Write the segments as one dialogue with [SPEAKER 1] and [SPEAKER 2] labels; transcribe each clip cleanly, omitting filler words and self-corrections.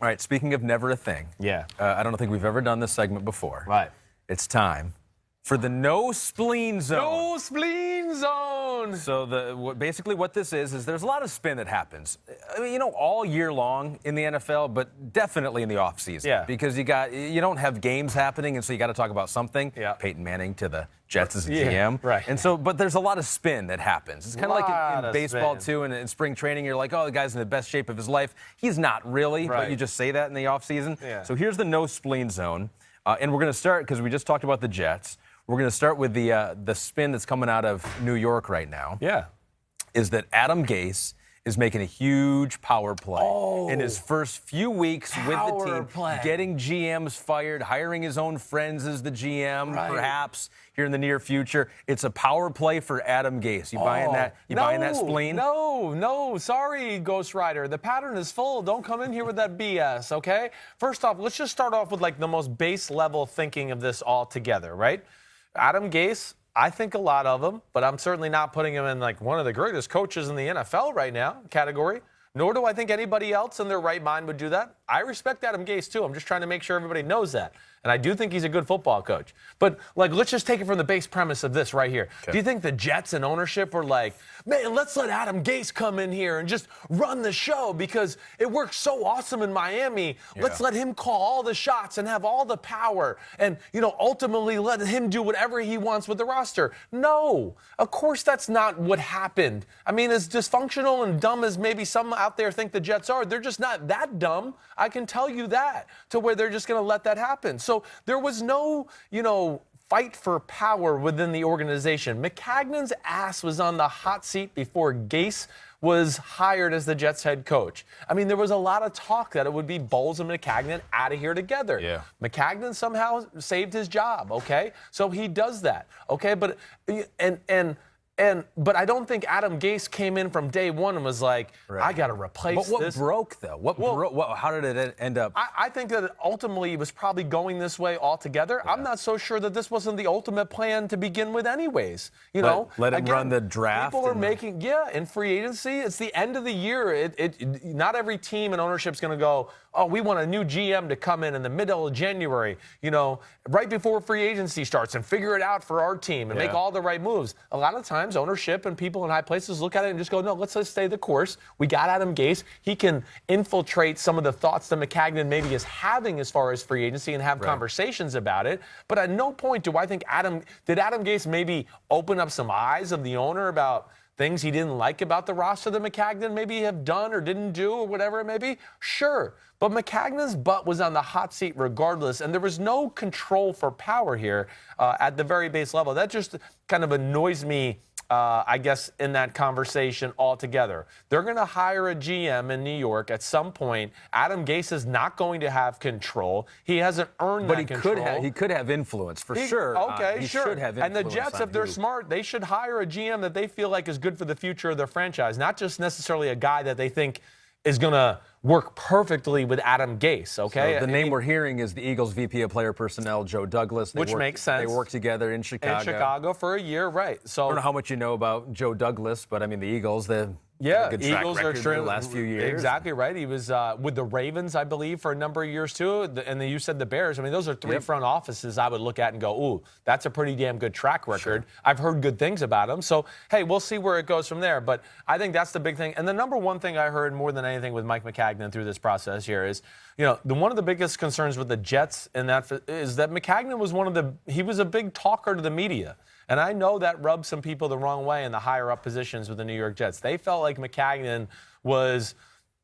[SPEAKER 1] All right, speaking of never a thing.
[SPEAKER 2] Yeah.
[SPEAKER 1] I don't think we've ever done this segment before.
[SPEAKER 2] Right.
[SPEAKER 1] It's time for the No Spleen Zone.
[SPEAKER 2] No Spleen Zone!
[SPEAKER 1] So basically what this is there's a lot of spin that happens. I mean, all year long in the NFL, but definitely in the offseason.
[SPEAKER 2] Yeah.
[SPEAKER 1] Because you don't have games happening, and so you got to talk about something.
[SPEAKER 2] Yeah.
[SPEAKER 1] Peyton Manning to the Jets as a
[SPEAKER 2] Yeah,
[SPEAKER 1] GM.
[SPEAKER 2] right.
[SPEAKER 1] And so, but there's a lot of spin that happens. It's kind of like in baseball,
[SPEAKER 2] spin.
[SPEAKER 1] too, and in spring training, you're like, oh, the guy's in the best shape of his life. He's not really,
[SPEAKER 2] Right.
[SPEAKER 1] but you just say that in the offseason.
[SPEAKER 2] Yeah.
[SPEAKER 1] So here's the No Spleen Zone. And we're going to start, because we just talked about the Jets, we're going to start with the spin that's coming out of New York right now.
[SPEAKER 2] Yeah.
[SPEAKER 1] Is that Adam Gase is making a huge power play in his first few weeks with the team, getting GMs fired, hiring his own friends as the GM, perhaps here in the near future. It's a power play for Adam Gase. You buying that? You buying that spleen?
[SPEAKER 2] No. Sorry, Ghost Rider. The pattern is full. Don't come in here with that BS, okay? First off, let's just start off with like the most base level thinking of this all together, right? Adam Gase, I think a lot of him, but I'm certainly not putting him in like one of the greatest coaches in the NFL right now category. Nor do I think anybody else in their right mind would do that. I respect Adam Gase, too. I'm just trying to make sure everybody knows that. And I do think he's a good football coach. But, let's just take it from the base premise of this right here. Okay. Do you think the Jets and ownership were like, man, let's let Adam Gase come in here and just run the show because it works so awesome in Miami. Yeah. Let's let him call all the shots and have all the power and, ultimately let him do whatever he wants with the roster. No, of course that's not what happened. I mean, as dysfunctional and dumb as maybe some out there think the Jets are, they're just not that dumb. I can tell you that, to where they're just going to let that happen. So there was no, fight for power within the organization. Maccagnan's ass was on the hot seat before Gase was hired as the Jets head coach. I mean, there was a lot of talk that it would be Bowles and Maccagnan out of here together.
[SPEAKER 1] Yeah.
[SPEAKER 2] Maccagnan somehow saved his job, okay? So he does that, okay? But but I don't think Adam Gase came in from day one and was like, I got to replace this.
[SPEAKER 1] But what broke, though? How did it end up?
[SPEAKER 2] I think that ultimately he was probably going this way altogether. Yeah. I'm not so sure that this wasn't the ultimate plan to begin with anyways.
[SPEAKER 1] Let him run the draft.
[SPEAKER 2] People are making, in free agency. It's the end of the year. Not every team and ownership's going to go, oh, we want a new GM to come in the middle of January, right before free agency starts and figure it out for our team and make all the right moves. A lot of times ownership and people in high places look at it and just go, no, let's just stay the course. We got Adam Gase. He can infiltrate some of the thoughts that Maccagnan maybe is having as far as free agency and have conversations about it. But at no point do I think did Adam Gase maybe open up some eyes of the owner about things he didn't like about the roster that Maccagnan maybe have done or didn't do or whatever it may be? Sure. But Maccagnan's butt was on the hot seat regardless, and there was no control for power here at the very base level. That just kind of annoys me, I guess, in that conversation altogether. They're going to hire a GM in New York at some point. Adam Gase is not going to have control. He hasn't earned that control.
[SPEAKER 1] But he could have influence, for sure.
[SPEAKER 2] Okay,
[SPEAKER 1] he
[SPEAKER 2] sure.
[SPEAKER 1] should have influence.
[SPEAKER 2] And the Jets, if they're smart, they should hire a GM that they feel like is good for the future of their franchise, not just necessarily a guy that they think is going to work perfectly with Adam Gase, okay?
[SPEAKER 1] So the name we're hearing is the Eagles VP of Player Personnel, Joe Douglas.
[SPEAKER 2] Which makes sense.
[SPEAKER 1] They worked together in Chicago.
[SPEAKER 2] In Chicago for a year, right. So
[SPEAKER 1] I don't know how much you know about Joe Douglas, but I mean, the Eagles, good
[SPEAKER 2] Eagles
[SPEAKER 1] track
[SPEAKER 2] are
[SPEAKER 1] record the last few years.
[SPEAKER 2] Exactly right. He was with the Ravens, I believe, for a number of years too. And then you said the Bears. I mean, those are three front offices I would look at and go, ooh, that's a pretty damn good track record. Sure. I've heard good things about him. So, hey, we'll see where it goes from there. But I think that's the big thing. And the number one thing I heard more than anything with Mike Maccagnan through this process here is, one of the biggest concerns with the Jets in that is that Maccagnan was he was a big talker to the media. And I know that rubbed some people the wrong way in the higher-up positions with the New York Jets. They felt like Maccagnan was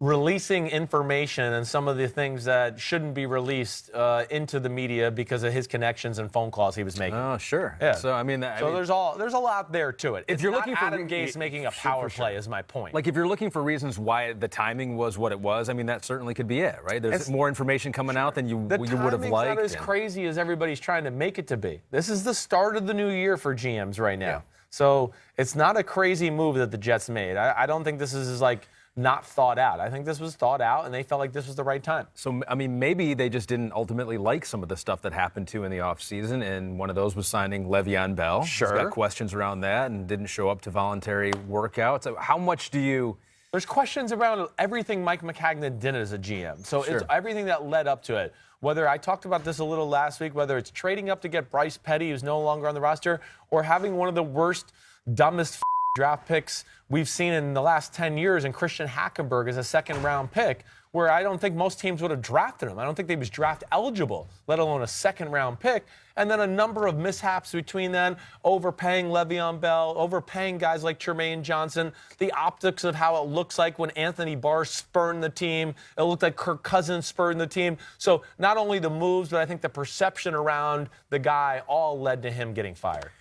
[SPEAKER 2] releasing information and some of the things that shouldn't be released into the media because of his connections and phone calls he was making.
[SPEAKER 1] Oh, sure.
[SPEAKER 2] Yeah.
[SPEAKER 1] So
[SPEAKER 2] there's a lot there to it.
[SPEAKER 1] If you're looking for
[SPEAKER 2] Adam Gase making a power play, is my point.
[SPEAKER 1] Like if you're looking for reasons why the timing was what it was, I mean that certainly could be it, right? There's more information coming out than you would have liked.
[SPEAKER 2] Not as crazy as everybody's trying to make it to be. This is the start of the new year for GMs right now. Yeah. So it's not a crazy move that the Jets made. I don't think this is like not thought out. I think this was thought out, and they felt like this was the right time.
[SPEAKER 1] So, I mean, maybe they just didn't ultimately like some of the stuff that happened in the offseason, and one of those was signing Le'Veon Bell.
[SPEAKER 2] Sure.
[SPEAKER 1] He's got questions around that and didn't show up to voluntary workouts. So how much do you
[SPEAKER 2] there's questions around everything Mike Maccagnan did as a GM. So
[SPEAKER 1] Sure.
[SPEAKER 2] it's everything that led up to it. Whether I talked about this a little last week, whether it's trading up to get Bryce Petty, who's no longer on the roster, or having one of the worst, dumbest draft picks we've seen in the last 10 years in Christian Hackenberg as a second-round pick, where I don't think most teams would have drafted him. I don't think he was draft eligible, let alone a second-round pick. And then a number of mishaps between then, overpaying Le'Veon Bell, overpaying guys like Jermaine Johnson, the optics of how it looks like when Anthony Barr spurned the team. It looked like Kirk Cousins spurned the team. So not only the moves, but I think the perception around the guy all led to him getting fired.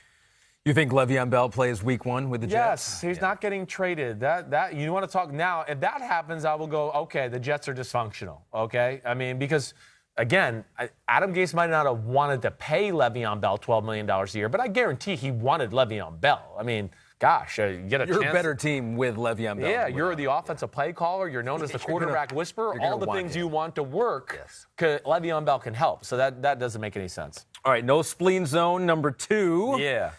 [SPEAKER 1] You think Le'Veon Bell plays week 1 with the Jets?
[SPEAKER 2] Yes, he's not getting traded. That you want to talk now. If that happens, I will go, okay, the Jets are dysfunctional, okay? I mean, because, again, Adam Gase might not have wanted to pay Le'Veon Bell $12 million a year, but I guarantee he wanted Le'Veon Bell. I mean, gosh, you get a chance.
[SPEAKER 1] You're a better team with Le'Veon Bell.
[SPEAKER 2] Yeah, you're the offensive play caller. You're known as the quarterback whisperer. All the things you want to work, Le'Veon Bell can help. So that doesn't make any sense.
[SPEAKER 1] All right, no spleen zone number 2.
[SPEAKER 2] Yeah.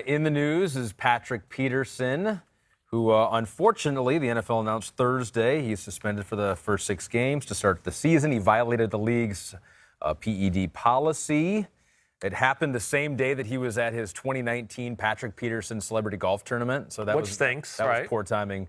[SPEAKER 1] In the news is Patrick Peterson, who unfortunately the NFL announced Thursday he's suspended for the first 6 games to start the season. He violated the league's PED policy. It happened the same day that he was at his 2019 Patrick Peterson Celebrity Golf Tournament. So that
[SPEAKER 2] stinks,
[SPEAKER 1] that was poor timing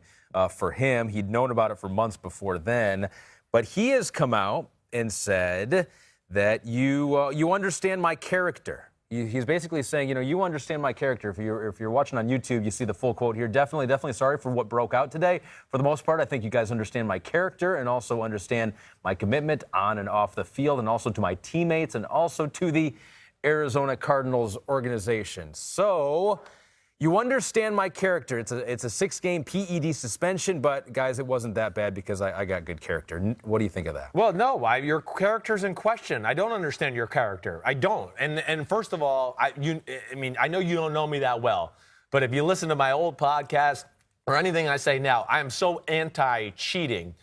[SPEAKER 1] for him. He'd known about it for months before then. But he has come out and said that you understand my character. He's basically saying, you understand my character. If you're watching on YouTube, you see the full quote here. Definitely sorry for what broke out today. For the most part, I think you guys understand my character and also understand my commitment on and off the field and also to my teammates and also to the Arizona Cardinals organization. So you understand my character. It's a 6-game PED suspension, but guys, it wasn't that bad because I got good character. What do you think of that?
[SPEAKER 2] Well, no, your character's in question. I don't understand your character. I don't. And first of all, I know you don't know me that well, but if you listen to my old podcast or anything I say now, I am so anti-cheating.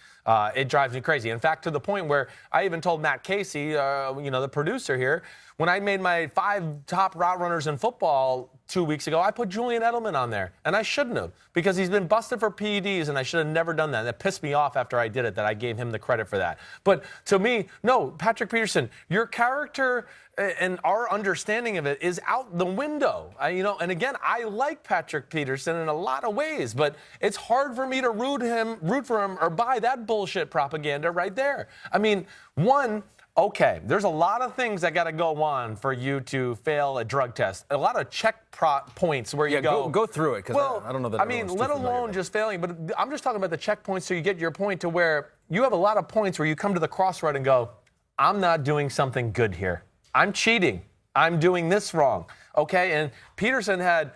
[SPEAKER 2] It drives me crazy. In fact, to the point where I even told Matt Casey, the producer here, when I made my 5 top route runners in football 2 weeks ago, I put Julian Edelman on there, and I shouldn't have because he's been busted for PEDs, and I should have never done that. And it pissed me off after I did it that I gave him the credit for that. But to me, no, Patrick Peterson, your character and our understanding of it is out the window. And again, I like Patrick Peterson in a lot of ways, but it's hard for me to root for him, or buy that bullshit propaganda right there. I mean, okay, there's a lot of things that got to go on for you to fail a drug test. A lot of checkpoints where you
[SPEAKER 1] go through it, because I don't know that.
[SPEAKER 2] I mean, let alone just failing, but I'm just talking about the checkpoints so you get your point to where you have a lot of points where you come to the crossroad and go, I'm not doing something good here. I'm cheating. I'm doing this wrong. Okay, and Peterson had,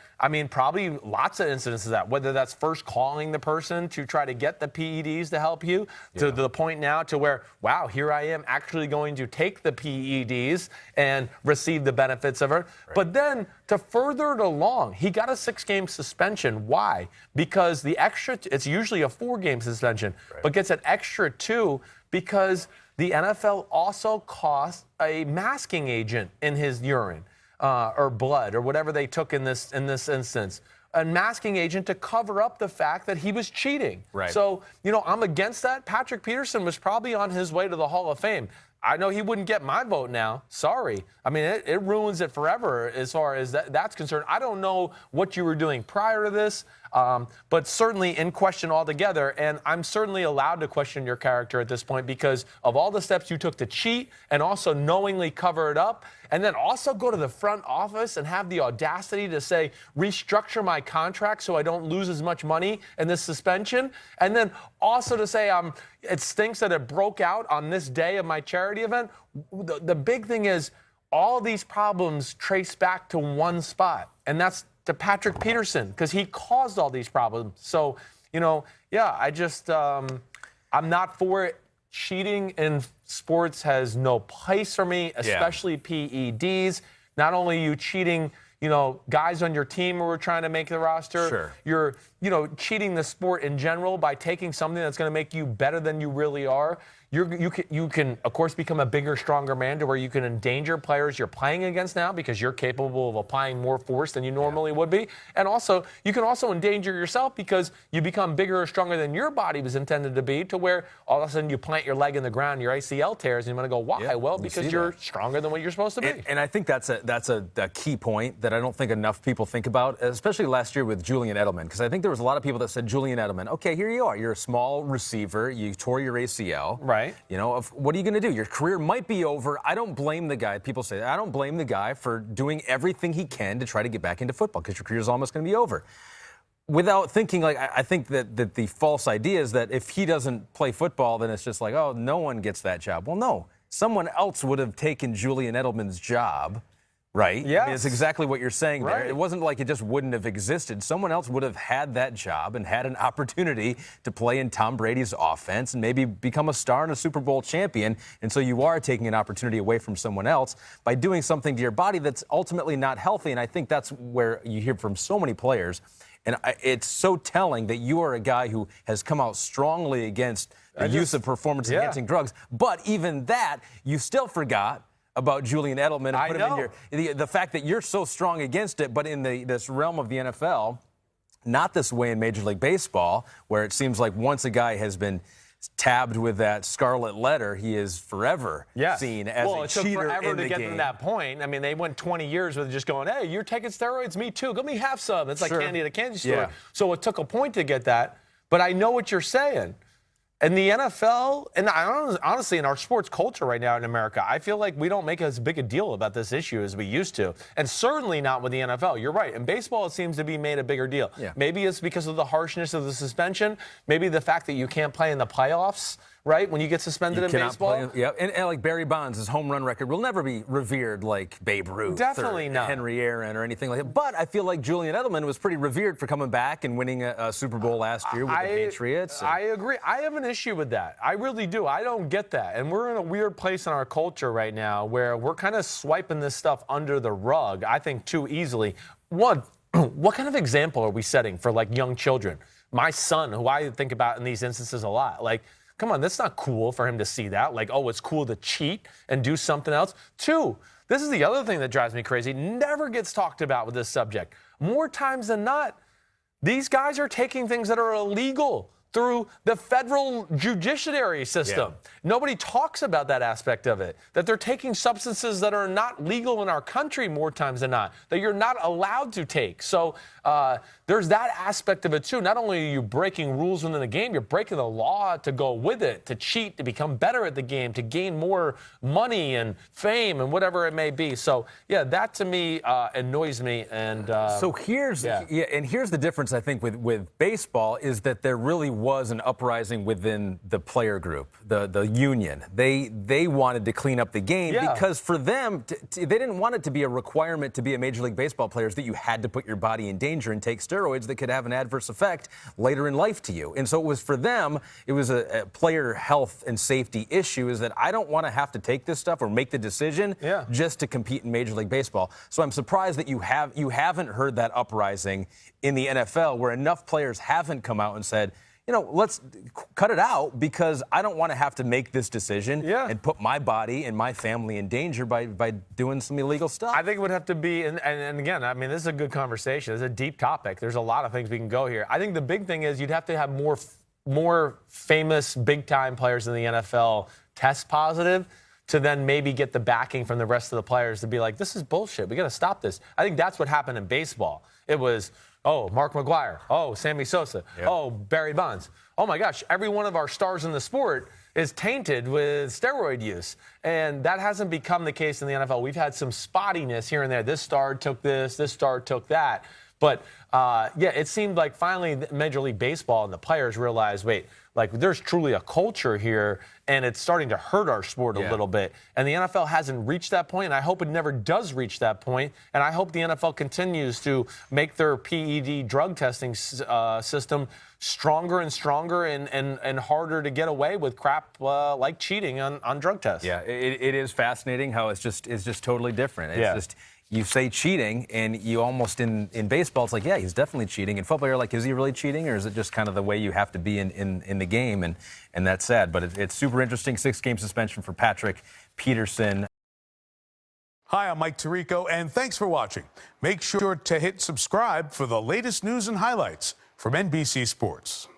[SPEAKER 2] probably lots of incidences of that, whether that's first calling the person to try to get the PEDs to help you, to the point now to where, wow, here I am actually going to take the PEDs and receive the benefits of it. Right. But then to further it along, he got a 6-game suspension. Why? Because it's usually a 4-game suspension, but gets an extra 2 because the NFL also cost a masking agent in his urine. Or blood, or whatever they took in this instance, a masking agent to cover up the fact that he was cheating.
[SPEAKER 1] Right.
[SPEAKER 2] So, I'm against that. Patrick Peterson was probably on his way to the Hall of Fame. I know he wouldn't get my vote now. Sorry. It ruins it forever as far as that's concerned. I don't know what you were doing prior to this, but certainly in question altogether. And I'm certainly allowed to question your character at this point because of all the steps you took to cheat and also knowingly cover it up. And then also go to the front office and have the audacity to say, restructure my contract so I don't lose as much money in this suspension. And then also to say, it stinks that it broke out on this day of my charity event. The big thing is all these problems trace back to one spot, and that's to Patrick Peterson because he caused all these problems. So, I just, I'm not for it. Cheating in sports has no place for me, especially PEDs. Not only you cheating, guys on your team who are trying to make the roster. Sure. You're, cheating the sport in general by taking something that's going to make you better than you really are. you can, of course, become a bigger, stronger man to where you can endanger players you're playing against now because you're capable of applying more force than you normally would be. And also, you can also endanger yourself because you become bigger or stronger than your body was intended to be, to where all of a sudden you plant your leg in the ground, your ACL tears, and you're going to go, why?
[SPEAKER 1] Yeah,
[SPEAKER 2] well, because you're stronger than what you're supposed to be.
[SPEAKER 1] And I think that's a key point that I don't think enough people think about, especially last year with Julian Edelman, because I think there was a lot of people that said, Julian Edelman, okay, here you are. You're a small receiver. You tore your ACL.
[SPEAKER 2] Right.
[SPEAKER 1] You know, what are you going to do? Your career might be over. I don't blame the guy. People say, I don't blame the guy for doing everything he can to try to get back into football because your career is almost going to be over. Without thinking, like, I think that the false idea is that if he doesn't play football, then it's just like, oh, no one gets that job. Well, no. Someone else would have taken Julian Edelman's job. Right?
[SPEAKER 2] Yeah.
[SPEAKER 1] I mean, it's exactly what you're saying there.
[SPEAKER 2] Right.
[SPEAKER 1] It wasn't like it just wouldn't have existed. Someone else would have had that job and had an opportunity to play in Tom Brady's offense and maybe become a star and a Super Bowl champion. And so you are taking an opportunity away from someone else by doing something to your body that's ultimately not healthy. And I think that's where you hear from so many players. And it's so telling that you are a guy who has come out strongly against the use of performance-enhancing drugs. But even that, you still forgot about Julian Edelman and put him in the fact that you're so strong against it, but in this realm of the NFL, not this way in Major League Baseball, where it seems like once a guy has been tabbed with that scarlet letter, he is forever seen as a cheater in the game. Well, it took forever to get to
[SPEAKER 2] that point. I mean, they went 20 years with just going, hey, you're taking steroids? Me too. Let me have some. It's like candy at a candy store. Yeah. So it took a point to get that, but I know what you're saying. And the NFL, and honestly, in our sports culture right now in America, I feel like we don't make as big a deal about this issue as we used to. And certainly not with the NFL. You're right. In baseball, it seems to be made a bigger deal. Yeah. Maybe it's because of the harshness of the suspension. Maybe the fact that you can't play in the playoffs, right, when you get suspended in baseball.
[SPEAKER 1] And like Barry Bonds, his home run record will never be revered like Babe Ruth.
[SPEAKER 2] Definitely not.
[SPEAKER 1] Henry Aaron or anything like that. But I feel like Julian Edelman was pretty revered for coming back and winning a Super Bowl last year with the Patriots.
[SPEAKER 2] I agree. I have an issue with that. I really do. I don't get that. And we're in a weird place in our culture right now where we're kind of swiping this stuff under the rug, I think, too easily. One, what kind of example are we setting for, like, young children? My son, who I think about in these instances a lot, like, come on, that's not cool for him to see that. Like, oh, it's cool to cheat and do something else. Two, this is the other thing that drives me crazy. Never gets talked about with this subject. More times than not, these guys are taking things that are illegal through the federal judiciary system. Yeah. Nobody talks about that aspect of it, that they're taking substances that are not legal in our country more times than not, that you're not allowed to take. So there's that aspect of it, too. Not only are you breaking rules within the game, you're breaking the law to go with it, to cheat, to become better at the game, to gain more money and fame and whatever it may be. So, yeah, that to me annoys me. And
[SPEAKER 1] so here's here's the difference, I think, with baseball is that there really was an uprising within the player group, the union. They wanted to clean up the game because for them, they didn't want it to be a requirement to be a Major League Baseball player that you had to put your body in danger and take steroids that could have an adverse effect later in life to you. And so it was for them, it was a player health and safety issue, is that I don't want to have to take this stuff or make the decision just to compete in Major League Baseball. So I'm surprised that you haven't heard that uprising in the NFL where enough players haven't come out and said, you know, let's cut it out because I don't want to have to make this decision and put my body and my family in danger by doing some illegal stuff.
[SPEAKER 2] I think it would have to be, and again, I mean, this is a good conversation. It's a deep topic. There's a lot of things we can go here. I think the big thing is you'd have to have more famous big-time players in the NFL test positive to then maybe get the backing from the rest of the players to be like, this is bullshit. We got to stop this. I think that's what happened in baseball. It was, oh, Mark McGwire. Oh, Sammy Sosa. Oh, Barry Bonds. Oh, my gosh, every one of our stars in the sport is tainted with steroid use. And that hasn't become the case in the NFL. We've had some spottiness here and there. This star took this star took that. But, it seemed like finally Major League Baseball and the players realized, wait, like there's truly a culture here, and it's starting to hurt our sport a little bit. And the NFL hasn't reached that point, and I hope it never does reach that point. And I hope the NFL continues to make their PED drug testing system stronger and stronger and harder to get away with crap like cheating on drug tests.
[SPEAKER 1] Yeah, it is fascinating how it's just totally different. It's just you say cheating, and you almost in baseball, it's like, yeah, he's definitely cheating. In football, you're like, is he really cheating, or is it just kind of the way you have to be in the game? And that's sad. But it's super interesting. 6-game suspension for Patrick Peterson.
[SPEAKER 3] Hi, I'm Mike Tirico, and thanks for watching. Make sure to hit subscribe for the latest news and highlights from NBC Sports.